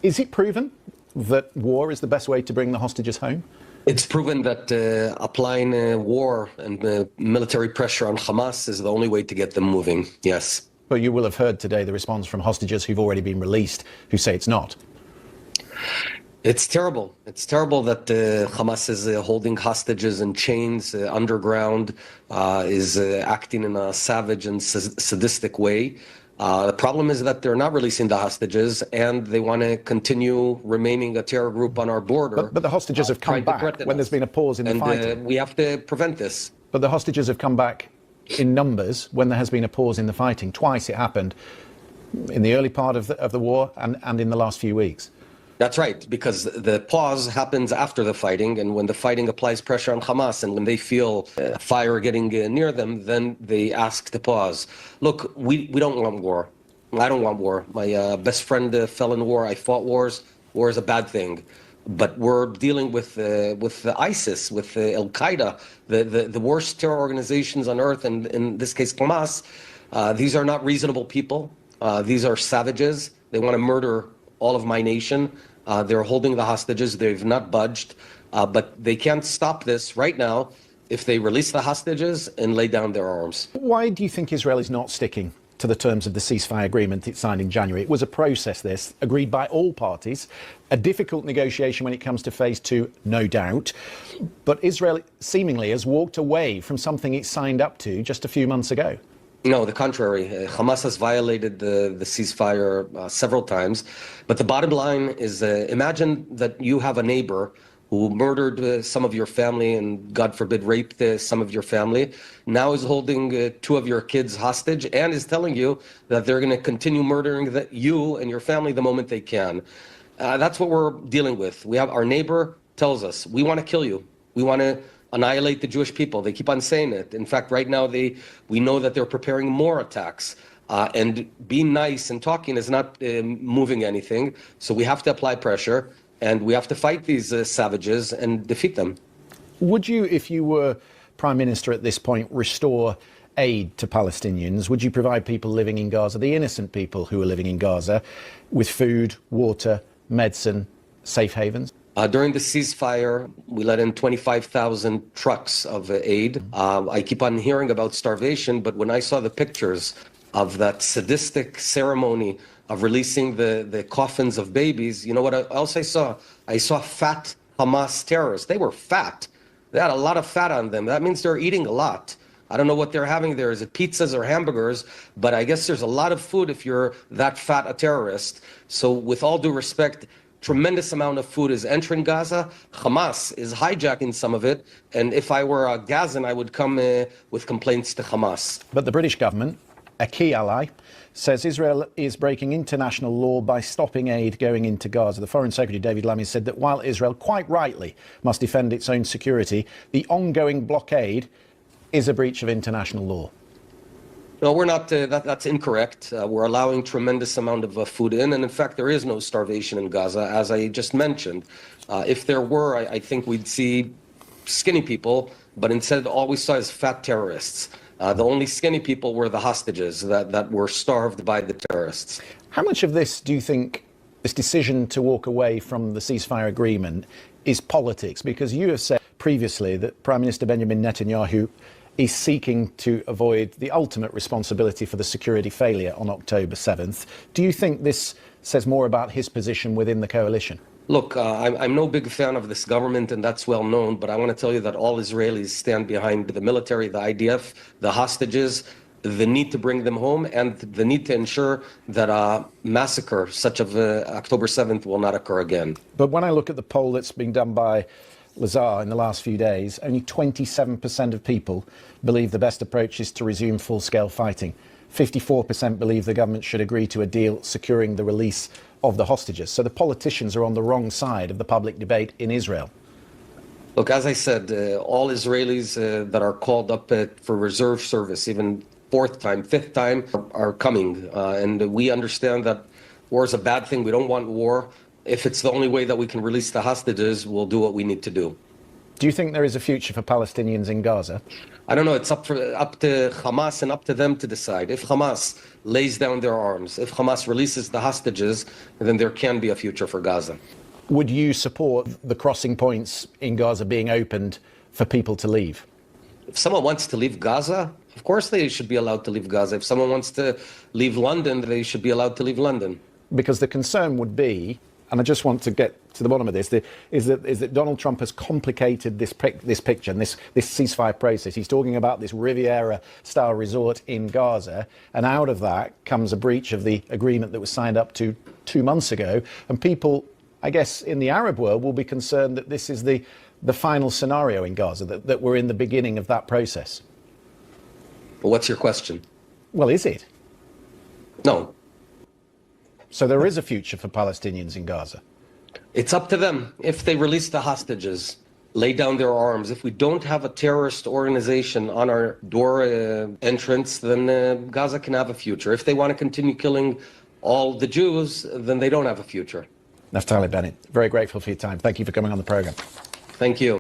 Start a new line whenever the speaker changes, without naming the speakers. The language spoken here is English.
Is it proven that war is the best way to bring the hostages home?
It's proven that applying war and military pressure on Hamas is the only way to get them moving, yes.
But you will have heard today the response from hostages who've already been released, who say it's not.
It's terrible. It's terrible that Hamas is holding hostages in chains underground, is acting in a savage and sadistic way. The problem is that they're not releasing the hostages, and they want to continue remaining a terror group on our border.
But the hostages have come back when there's been a pause in the fighting.
We have to prevent this.
But the hostages have come back in numbers when there has been a pause in the fighting. Twice it happened in the early part of the war and in the last few weeks.
That's right, because the pause happens after the fighting, and when the fighting applies pressure on Hamas, and when they feel fire getting near them, then they ask to pause. Look, we don't want war. I don't want war. My best friend fell in war. I fought wars. War is a bad thing. But we're dealing with ISIS, with Al-Qaeda, the worst terror organizations on earth, and in this case, Hamas. These are not reasonable people. These are savages. They want to murder all of my nation. They're holding the hostages. They've not budged. But they can't stop this right now if they release the hostages and lay down their arms.
Why do you think Israel is not sticking to the terms of the ceasefire agreement it signed in January? It was a process, this, agreed by all parties, a difficult negotiation when it comes to phase two, no doubt. But Israel seemingly has walked away from something it signed up to just a few months ago.
No, the contrary. Hamas has violated the ceasefire several times. But the bottom line is, imagine that you have a neighbor who murdered some of your family and, God forbid, raped some of your family, now is holding two of your kids hostage and is telling you that they're going to continue murdering you and your family the moment they can. That's what we're dealing with. We have our neighbor tells us, we want to kill you. We want to annihilate the Jewish people. They keep on saying it. In fact, right now, we know that they're preparing more attacks. And being nice and talking is not moving anything. So we have to apply pressure, and we have to fight these savages and defeat them.
Would you, if you were Prime Minister at this point, restore aid to Palestinians? Would you provide people living in Gaza, the innocent people who are living in Gaza, with food, water, medicine, safe havens?
During the ceasefire, we let in 25,000 trucks of aid. I keep on hearing about starvation, but when I saw the pictures of that sadistic ceremony of releasing the coffins of babies, you know what else I saw? I saw fat Hamas terrorists. They were fat. They had a lot of fat on them. That means they're eating a lot. I don't know what they're having there. Is it pizzas or hamburgers? But I guess there's a lot of food if you're that fat a terrorist. So with all due respect, tremendous amount of food is entering Gaza. Hamas is hijacking some of it. And if I were a Gazan, I would come with complaints to Hamas.
But the British government, a key ally, says Israel is breaking international law by stopping aid going into Gaza. The Foreign Secretary, David Lammy, said that while Israel quite rightly must defend its own security, the ongoing blockade is a breach of international law.
No, we're not. That's incorrect. We're allowing tremendous amount of food in, and in fact, there is no starvation in Gaza, as I just mentioned. If there were, I think we'd see skinny people, but instead, all we saw is fat terrorists. The only skinny people were the hostages that were starved by the terrorists.
How much of this do you think, this decision to walk away from the ceasefire agreement, is politics? Because you have said previously that Prime Minister Benjamin Netanyahu is seeking to avoid the ultimate responsibility for the security failure on October 7th. Do you think this says more about his position within the coalition?
Look, I'm no big fan of this government, and that's well known, but I want to tell you that all Israelis stand behind the military, the IDF, the hostages, the need to bring them home, and the need to ensure that a massacre such as October 7th will not occur again.
But when I look at the poll that's been done by Lazar in the last few days, only 27% of people believe the best approach is to resume full-scale fighting. 54% believe the government should agree to a deal securing the release of the hostages. So the politicians are on the wrong side of the public debate in Israel.
Look, as I said, all Israelis that are called up for reserve service, even fourth time, fifth time, are coming. And we understand that war is a bad thing. We don't want war. If it's the only way that we can release the hostages, we'll do what we need to do.
Do you think there is a future for Palestinians in Gaza?
I don't know. It's up to Hamas and up to them to decide. If Hamas lays down their arms, if Hamas releases the hostages, then there can be a future for Gaza.
Would you support the crossing points in Gaza being opened for people to leave?
If someone wants to leave Gaza, of course they should be allowed to leave Gaza. If someone wants to leave London, they should be allowed to leave London.
Because the concern would be, and I just want to get to the bottom of this, is that Donald Trump has complicated this picture and this ceasefire process. He's talking about this Riviera-style resort in Gaza, and out of that comes a breach of the agreement that was signed up to 2 months ago. And people, I guess, in the Arab world will be concerned that this is the final scenario in Gaza, that we're in the beginning of that process.
But what's your question?
Well, is it?
No.
So there is a future for Palestinians in Gaza?
It's up to them. If they release the hostages, lay down their arms. If we don't have a terrorist organization on our door entrance, then Gaza can have a future. If they want to continue killing all the Jews, then they don't have a future.
Naftali Bennett, very grateful for your time. Thank you for coming on the program.
Thank you.